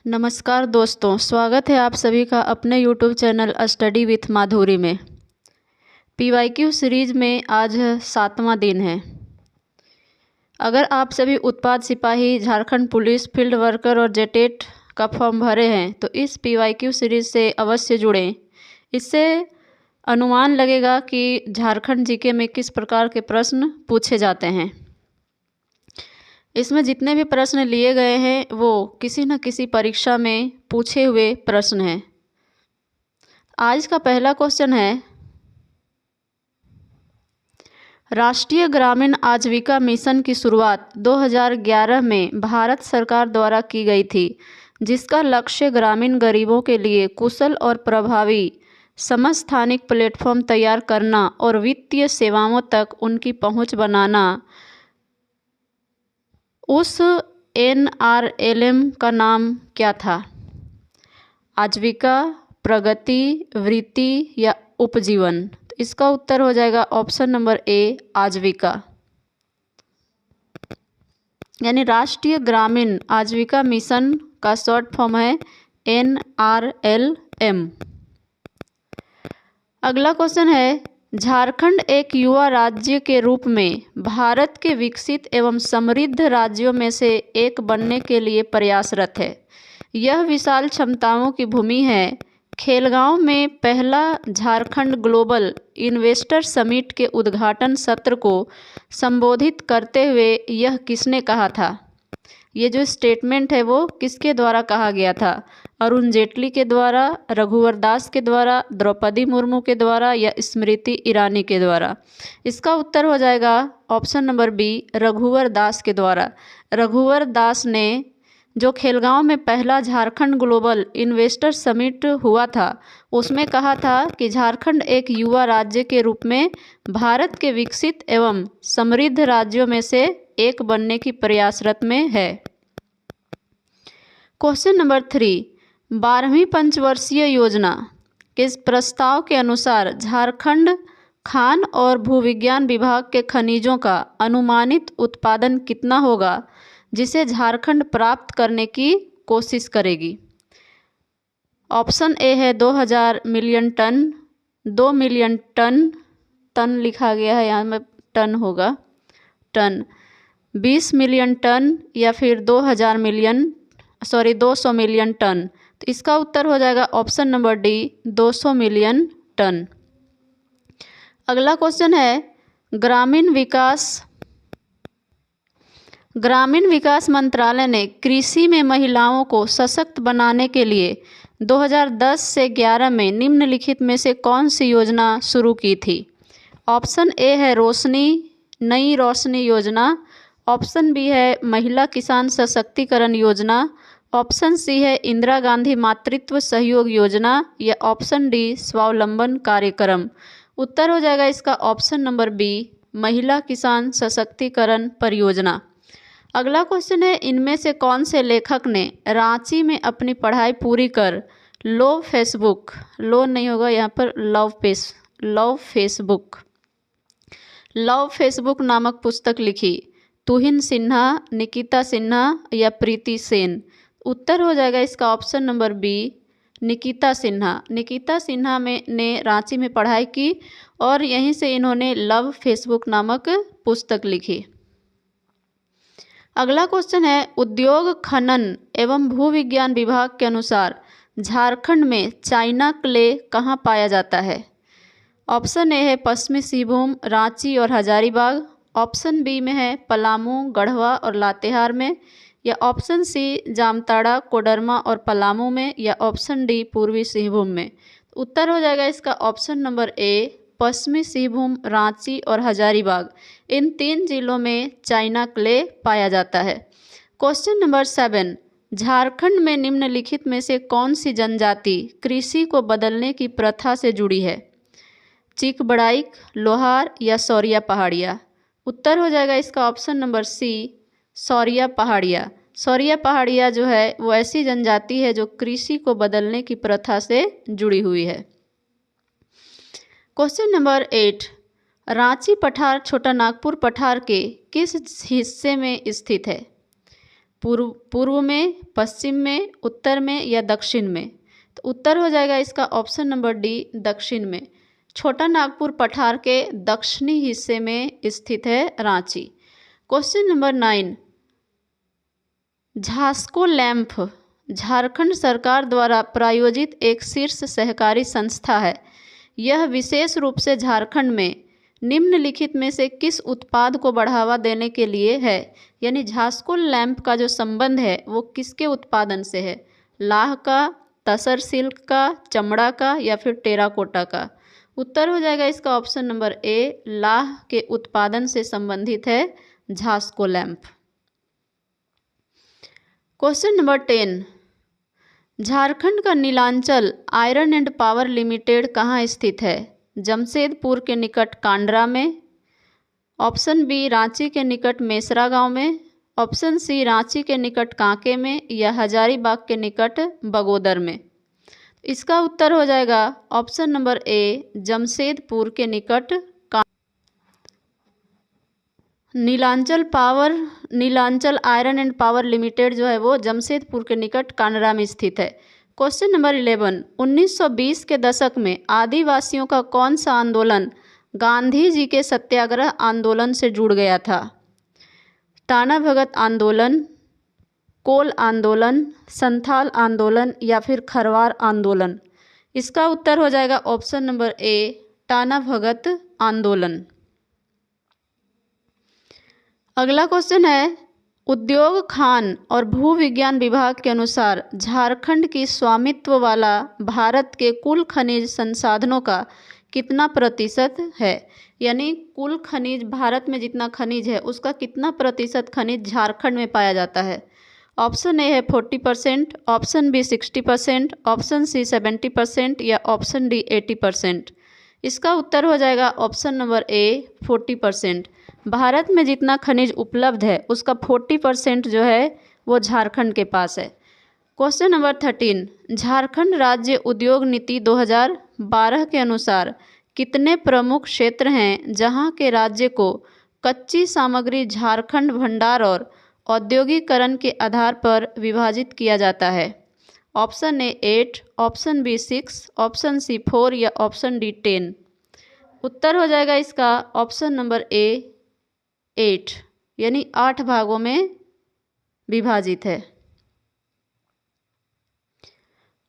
नमस्कार दोस्तों, स्वागत है आप सभी का अपने YouTube चैनल स्टडी विथ माधुरी में। PYQ सीरीज में आज 7वां दिन है। अगर आप सभी उत्पाद सिपाही, झारखंड पुलिस, फील्ड वर्कर और जेटेट का फॉर्म भरे हैं तो इस PYQ सीरीज से अवश्य जुड़ें। इससे अनुमान लगेगा कि झारखंड जीके में किस प्रकार के प्रश्न पूछे जाते हैं। इसमें जितने भी प्रश्न लिए गए हैं वो किसी न किसी परीक्षा में पूछे हुए प्रश्न हैं। आज का पहला क्वेश्चन है, राष्ट्रीय ग्रामीण आजीविका मिशन की शुरुआत 2011 में भारत सरकार द्वारा की गई थी, जिसका लक्ष्य ग्रामीण गरीबों के लिए कुशल और प्रभावी समस्थानिक प्लेटफॉर्म तैयार करना और वित्तीय सेवाओं तक उनकी पहुंच बनाना। उस NRLM का नाम क्या था? आजीविका, प्रगति, वृत्ति या उपजीवन? तो इसका उत्तर हो जाएगा ऑप्शन नंबर ए, आजीविका। यानी राष्ट्रीय ग्रामीण आजीविका मिशन का शॉर्ट फॉर्म है NRLM। अगला क्वेश्चन है, झारखंड एक युवा राज्य के रूप में भारत के विकसित एवं समृद्ध राज्यों में से एक बनने के लिए प्रयासरत है। यह विशाल क्षमताओं की भूमि है। खेलगांव में पहला झारखंड ग्लोबल इन्वेस्टर समिट के उद्घाटन सत्र को संबोधित करते हुए यह किसने कहा था? ये जो स्टेटमेंट है वो किसके द्वारा कहा गया था? अरुण जेटली के द्वारा, रघुवर दास के द्वारा, द्रौपदी मुर्मू के द्वारा या स्मृति ईरानी के द्वारा? इसका उत्तर हो जाएगा ऑप्शन नंबर बी, रघुवर दास के द्वारा। रघुवर दास ने जो खेलगांव में पहला झारखंड ग्लोबल इन्वेस्टर समिट हुआ था उसमें कहा था कि झारखंड एक युवा राज्य के रूप में भारत के विकसित एवं समृद्ध राज्यों में से एक बनने की प्रयासरत में है। क्वेश्चन नंबर 3, 12वीं पंचवर्षीय योजना के प्रस्ताव के अनुसार झारखंड खान और भूविज्ञान विभाग के खनिजों का अनुमानित उत्पादन कितना होगा, जिसे झारखंड प्राप्त करने की कोशिश करेगी? ऑप्शन ए है 2000 million ton, 2 million ton, ton लिखा गया है यहाँ में, टन होगा, टन, 20 मिलियन टन या फिर 200 मिलियन टन। तो इसका उत्तर हो जाएगा option number D, 200 million ton. अगला क्वेश्चन है, ग्रामीण विकास मंत्रालय ने कृषि में महिलाओं को सशक्त बनाने के लिए 2010 से 11 में निम्नलिखित में से कौन सी योजना शुरू की थी? ऑप्शन ए है नई रोशनी योजना, ऑप्शन बी है महिला किसान सशक्तिकरण योजना, ऑप्शन सी है इंदिरा गांधी मातृत्व सहयोग योजना या ऑप्शन डी स्वावलंबन कार्यक्रम? उत्तर हो जाएगा इसका ऑप्शन नंबर बी, महिला किसान सशक्तिकरण परियोजना। अगला क्वेश्चन है, इनमें से कौन से लेखक ने रांची में अपनी पढ़ाई पूरी कर लव फेसबुक नामक पुस्तक लिखी? तुहिन सिन्हा, निकिता सिन्हा या प्रीति सेन? उत्तर हो जाएगा इसका option number B, Nikita Sinha. Nikita Sinha ने रांची में पढ़ाई की और यहीं से इन्होंने लव फेसबुक नामक पुस्तक लिखी। अगला क्वेश्चन है, उद्योग खनन एवं भूविज्ञान विभाग के अनुसार झारखंड में चाइना क्ले कहाँ पाया जाता है? ऑप्शन ए है पश्चिमी सिंहभूम, रांची और हजारीबाग, ऑप्शन बी में है पलामू, गढ़वा और लातेहार में, या ऑप्शन सी जामताड़ा, कोडरमा और पलामू में, या ऑप्शन डी पूर्वी सिंहभूम में? उत्तर हो जाएगा इसका ऑप्शन नंबर ए, पश्चिमी सिंहभूम, रांची और हजारीबाग, इन 3 जिलों में चाइना क्ले पाया जाता है। क्वेश्चन नंबर 7, झारखंड में निम्नलिखित में से कौन सी जनजाति कृषि को बदलने की प्रथा से जुड़ी है? चीक बड़ाइक, लोहार या सौरिया पहाड़िया? उत्तर हो जाएगा इसका ऑप्शन नंबर सी, सौरिया पहाड़िया। सौरिया पहाड़िया जो है वो ऐसी जनजाति है जो कृषि को बदलने की प्रथा से जुड़ी हुई है। क्वेश्चन नंबर 8, रांची पठार छोटा नागपुर पठार के किस हिस्से में स्थित है? पूर्व में, पश्चिम में, उत्तर में या दक्षिण में? तो उत्तर हो जाएगा इसका ऑप्शन नंबर डी, दक्षिण में। छोटा नागपुर पठार के दक्षिणी हिस्से में स्थित है रांची। क्वेश्चन नंबर 9, झास्को लैंप झारखंड सरकार द्वारा प्रायोजित एक शीर्ष सहकारी संस्था है। यह विशेष रूप से झारखंड में निम्नलिखित में से किस उत्पाद को बढ़ावा देने के लिए है? यानी झास्को लैंप का जो संबंध है वो किसके उत्पादन से है? लाह का, तसर सिल्क का, चमड़ा का या फिर टेराकोटा का? उत्तर हो जाएगा इसका ऑप्शन नंबर ए, लाह के उत्पादन से संबंधित है Jhasco lamp. Question number 10, Jharkhand का Nilanchal iron and power limited कहाँ स्थित है? जमशेदपुर के निकट कांडरा में, ऑप्शन बी रांची के निकट मेसरा गांव में, ऑप्शन सी रांची के निकट कांके में या हजारीबाग के निकट बगोदर में? इसका उत्तर हो जाएगा ऑप्शन नंबर ए, जमशेदपुर के निकट Nilanchal iron and power limited जो है वो जमशेदपुर के निकट कांडरा में स्थित है। क्वेश्चन नंबर 11, 1920 के दशक में आदिवासियों का कौन सा आंदोलन गांधी जी के सत्याग्रह आंदोलन से जुड़ गया था? टाना भगत आंदोलन, कोल आंदोलन, संथाल आंदोलन या फिर खरवार आंदोलन? इसका उत्तर हो जाएगा option number A, Tana Bhagat आंदोलन। अगला क्वेश्चन है, उद्योग खान और भू विज्ञान विभाग के अनुसार झारखंड की स्वामित्व वाला भारत के कुल खनिज संसाधनों का कितना प्रतिशत है? यानी कुल खनिज, भारत में जितना खनिज है उसका कितना प्रतिशत खनिज झारखंड में पाया जाता है? ऑप्शन ए है 40%, ऑप्शन बी 60%, ऑप्शन सी 70% या ऑप्शन डी 80%? इसका उत्तर हो जाएगा ऑप्शन नंबर ए, 40%। भारत में जितना खनिज उपलब्ध है उसका 40% जो है वो झारखंड के पास है। क्वेश्चन नंबर 13, झारखंड राज्य उद्योग नीति 2012 के अनुसार कितने प्रमुख क्षेत्र हैं जहां के राज्य को कच्ची सामग्री झारखंड भंडार और औद्योगिकरण के आधार पर विभाजित किया जाता है? Option A 8, option B 6, option C 4 या ऑप्शन डी 10? उत्तर हो जाएगा इसका ऑप्शन नंबर ए, 8, यानी 8 भागों में विभाजित है।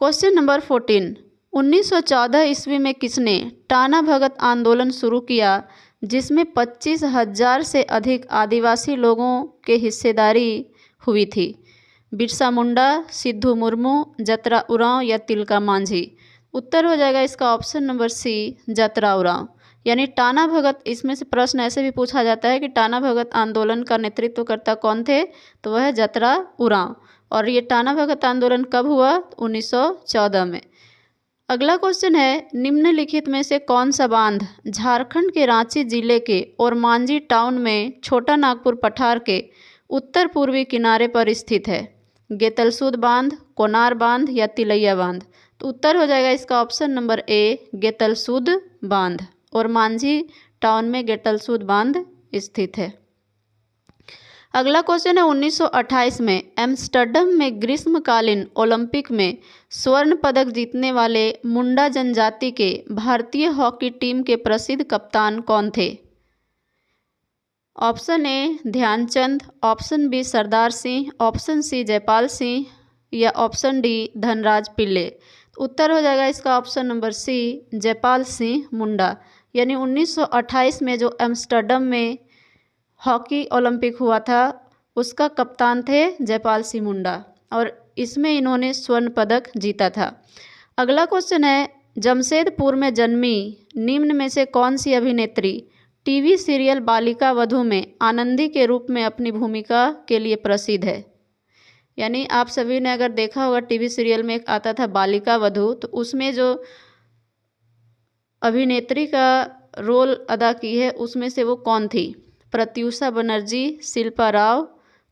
क्वेश्चन नंबर 14, 1914 ईस्वी में किसने टाना भगत आंदोलन शुरू किया जिसमें 25,000 से अधिक आदिवासी लोगों के हिस्सेदारी हुई थी? बिरसा मुंडा, सिद्धू मुर्मू, जतरा उरांव या तिलका मांझी? उत्तर हो जाएगा इसका ऑप्शन नंबर सी, जतरा उरांव। यानी टाना भगत, इसमें से प्रश्न ऐसे भी पूछा जाता है कि टाना भगत आंदोलन का नेतृत्वकर्ता कौन थे? तो वह है जतरा उरांव। और ये टाना भगत आंदोलन कब हुआ? 1914 में। अगला क्वेश्चन है, निम्नलिखित में से कौन सा बांध झारखंड के रांची जिले के ओरमांझी टाउन में छोटा नागपुर पठार के उत्तर पूर्वी किनारे पर स्थित है? गेतलसूद बांध, कोनार बांध या तिलैया बांध? तो उत्तर हो जाएगा इसका ऑप्शन नंबर ए, गेतलसूद बांध। ओरमांझी टाउन में गेतलसूद बांध स्थित है। अगला क्वेश्चन है, 1928 में एम्स्टर्डम में ग्रीष्मकालीन ओलंपिक में स्वर्ण पदक जीतने वाले मुंडा जनजाति के भारतीय हॉकी टीम के प्रसिद्ध कप्तान कौन थे? Option A Dhyanchand, option B Sardar Singh, option C Jaipal Singh या ऑप्शन डी धनराज पिल्ले? उत्तर हो जाएगा इसका option number C, Jaipal Singh Munda. यानी 1928 में जो एम्स्टर्डम में हॉकी ओलंपिक हुआ था उसका कप्तान थे जयपाल सिंह मुंडा और इसमें इन्होंने स्वर्ण पदक जीता था। अगला क्वेश्चन है, जमशेदपुर में जन्मी निम्न में से कौन सी अभिनेत्री टीवी सीरियल बालिका वधू में आनंदी के रूप में अपनी भूमिका के लिए प्रसिद्ध है? यानी आप सभी ने अगर देखा होगा टीवी सीरियल में एक आता था बालिका वधू, तो उसमें जो अभिनेत्री का रोल अदा की है उसमें से वो कौन थी? प्रत्यूषा बनर्जी, शिल्पा राव,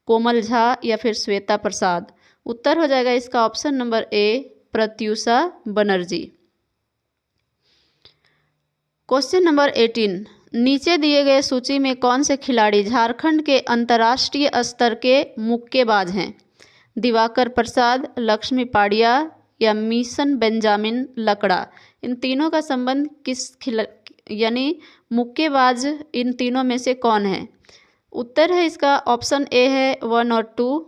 कोमल झा या फिर श्वेता प्रसाद? उत्तर हो जाएगा इसका option number A, Pratyusha Banerjee. Question number 18, नीचे दिए गए सूची में कौन से खिलाड़ी झारखंड के अंतर्राष्ट्रीय स्तर के मुक्केबाज हैं? दिवाकर प्रसाद, लक्ष्मी पाड़िया या मिशन बेंजामिन लकड़ा। इन तीनों का संबंध यानी मुक्केबाज इन तीनों में से कौन है? उत्तर है इसका ऑप्शन ए है 1 और 2,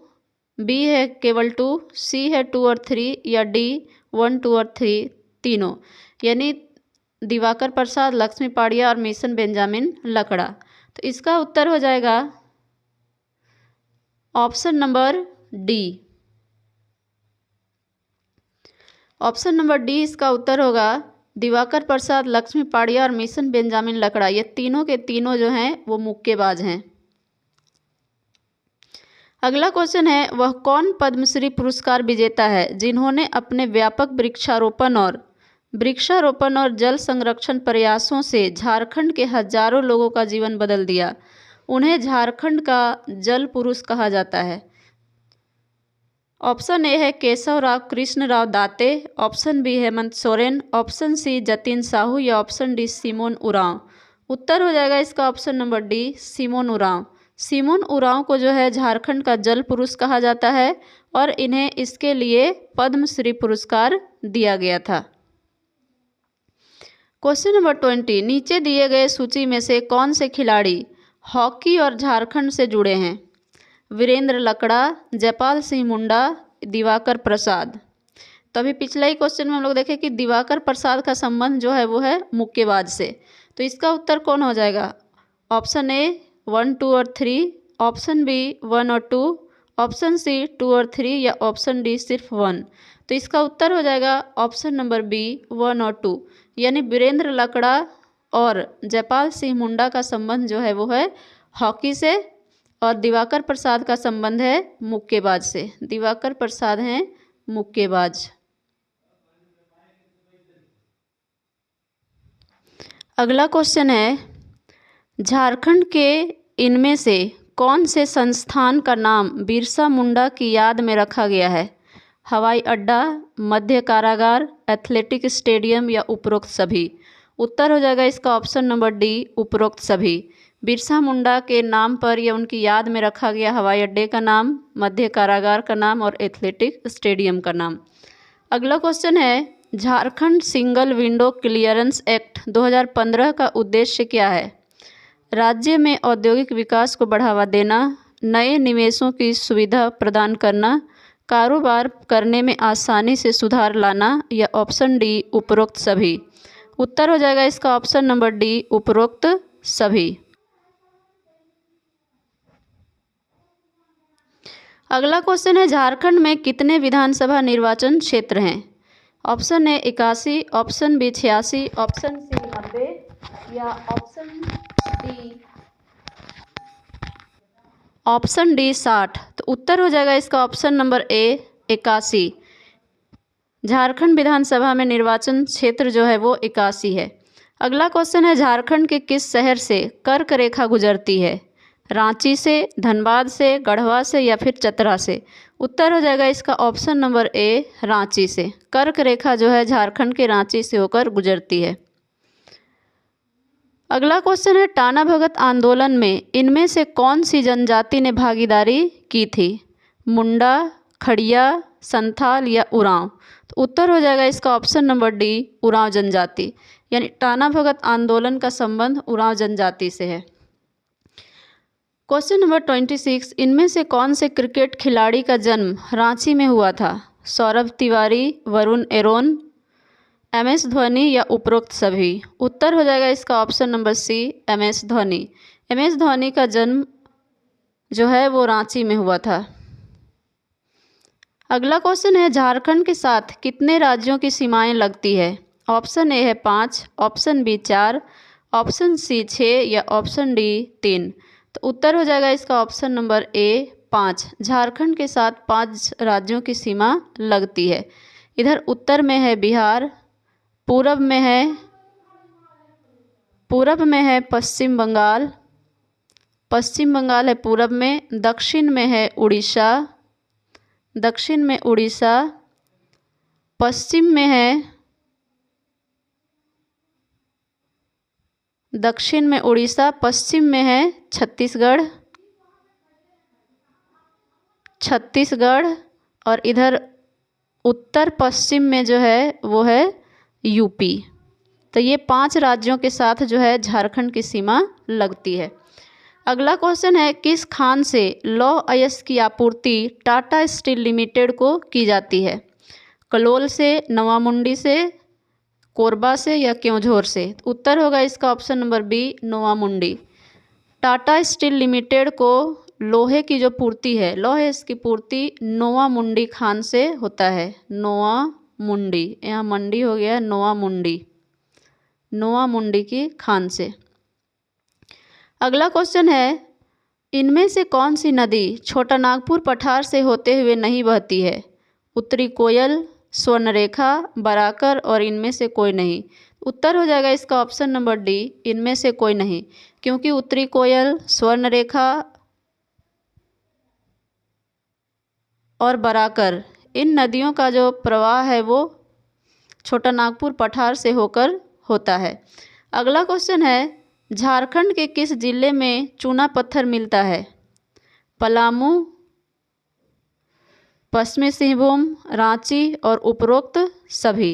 बी है केवल 2, सी है 2 और 3 या डी 1, 2 और 3 तीनों, यानी दिवाकर प्रसाद, लक्ष्मी पाड़िया और मिशन बेंजामिन लकड़ा। तो इसका उत्तर हो जाएगा option number D. Option number D इसका उत्तर होगा। दिवाकर प्रसाद, लक्ष्मी पाड़िया और मिशन बेंजामिन लकड़ा, ये तीनों के तीनों जो हैं वो मुक्केबाज हैं। अगला क्वेश्चन है, वह कौन पद्मश्री पुरस्कार विजेता है जिन्होंने अपने व्यापक वृक्षारोपण और जल संरक्षण प्रयासों से झारखंड के हजारों लोगों का जीवन बदल दिया? उन्हें झारखंड का जल पुरुष कहा जाता है। ऑप्शन ए है Keshavrao Krishnarao Date, option B Hemant Soren, option C Jatin Sahu या ऑप्शन डी सिमोन उरांव। उत्तर हो जाएगा इसका option number D, Simon Oraon. Simon Oraon को जो है झारखंड का जल पुरुष कहा जाता है और इन्हें इसके लिए पद्मश्री पुरस्कार दिया गया था। क्वेश्चन नंबर 20, नीचे दिए गए सूची में से कौन से खिलाड़ी हॉकी और झारखंड से जुड़े हैं? वीरेंद्र लकड़ा, जयपाल सिंह मुंडा, दिवाकर प्रसाद। तो अभी पिछला ही क्वेश्चन में हम लोग देखें कि दिवाकर प्रसाद का संबंध जो है वो है मुक्केबाज से। तो इसका उत्तर कौन हो जाएगा? ऑप्शन ए 1, 2 और 3, ऑप्शन बी 1 और 2, ऑप्शन सी 2 और 3 या ऑप्शन डी सिर्फ 1। तो इसका उत्तर हो जाएगा ऑप्शन नंबर बी 1 और 2, यानी वीरेंद्र लकड़ा और जयपाल सिंह मुंडा का संबंध जो है वो है हॉकी से और दिवाकर प्रसाद का संबंध है मुक्केबाज से। दिवाकर प्रसाद हैं मुक्केबाज। अगला क्वेश्चन है, झारखंड के इनमें से कौन से संस्थान का नाम बिरसा मुंडा की याद में रखा गया है? हवाई अड्डा, मध्य कारागार, एथलेटिक स्टेडियम या उपरोक्त सभी। उत्तर हो जाएगा इसका ऑप्शन नंबर डी, उपरोक्त सभी। बिरसा मुंडा के नाम पर या उनकी याद में रखा गया हवाई अड्डे का नाम, मध्य कारागार का नाम और एथलेटिक स्टेडियम का नाम। अगला क्वेश्चन है, Jharkhand single window clearance act 2015 का उद्देश्य क्या है? राज्य में औद्योगिक विकास को बढ़ावा देना, नए निवेशों की सुविधा प्रदान करना, कारोबार करने में आसानी से सुधार लाना या ऑप्शन डी उपरोक्त सभी। उत्तर हो जाएगा इसका ऑप्शन नंबर डी, उपरोक्त सभी। अगला क्वेश्चन है, झारखंड में कितने विधानसभा निर्वाचन क्षेत्र हैं? Option A 81, option B 86, option C 90 या ऑप्शन डी 60। तो उत्तर हो जाएगा इसका ऑप्शन नंबर ए 81। झारखंड विधानसभा में निर्वाचन क्षेत्र जो है वो 81 है। अगला क्वेश्चन है, झारखंड के किस शहर से कर्क रेखा गुजरती है? रांची से, धनबाद से, गढ़वा से या फिर चतरा से। उत्तर हो जाएगा इसका ऑप्शन नंबर ए, रांची से। कर्क रेखा जो है झारखंड के रांची से होकर गुजरती है। अगला क्वेश्चन है, टाना भगत आंदोलन में इनमें से कौन सी जनजाति ने भागीदारी की थी? मुंडा, खड़िया, संथाल या उरांव। तो उत्तर हो जाएगा इसका ऑप्शन नंबर डी, उरांव जनजाति, यानी टाना भगत आंदोलन का संबंध उरांव जनजाति से है। क्वेश्चन नंबर 26, इनमें से कौन से क्रिकेट खिलाड़ी का जन्म रांची में हुआ था? सौरभ तिवारी, वरुण एरोन, MS धोनी या उपरोक्त सभी। उत्तर हो जाएगा इसका option number C, MS Dhoni. MS Dhoni का जन्म जो है वो रांची में हुआ था। अगला क्वेश्चन है, झारखंड के साथ कितने राज्यों की सीमाएं लगती है? ऑप्शन ए है 5, ऑप्शन बी 4, ऑप्शन सी 6 या ऑप्शन डी 3। तो उत्तर हो जाएगा इसका ऑप्शन नंबर ए, 5। झारखंड के साथ 5 राज्यों की सीमा लगती है। इधर उत्तर में है बिहार, पूरब में है पश्चिम बंगाल, है पूरब में, दक्षिण में है उड़ीसा, पश्चिम में है दक्षिण में उड़ीसा, पश्चिम में है छत्तीसगढ़ और इधर उत्तर पश्चिम में जो है वो है यूपी। तो ये 5 राज्यों के साथ जो है झारखंड की सीमा लगती है। अगला क्वेश्चन है, किस खान से लौह अयस्क की आपूर्ति टाटा स्टील लिमिटेड को की जाती है? कलोल से, नवामुंडी से, कोरबा से या क्योंझोर से? उत्तर होगा इसका option number B, Noamundi. Tata Steel Limited को लोहे की जो पूर्ति है, लोहे इसकी पूर्ति नोवामुंडी खान से होता है। नोवामुंडी, यहाँ मंडी हो गया, नोवामुंडी की खान से। अगला क्वेश्चन है, इनमें से कौन सी नदी छोटा नागपुर पठार से होते हुए नहीं बहती है? उत्तरी कोयल, स्वर्णरेखा, बराकर और इनमें से कोई नहीं। उत्तर हो जाएगा इसका ऑप्शन नंबर डी, इनमें से कोई नहीं, क्योंकि उत्तरी कोयल, स्वर्णरेखा और बराकर इन नदियों का जो प्रवाह है वो छोटा नागपुर पठार से होकर होता है। अगला क्वेश्चन है, झारखंड के किस जिले में चूना पत्थर मिलता है? पलामू, पश्चिमी सिंहभूम, रांची और उपरोक्त सभी।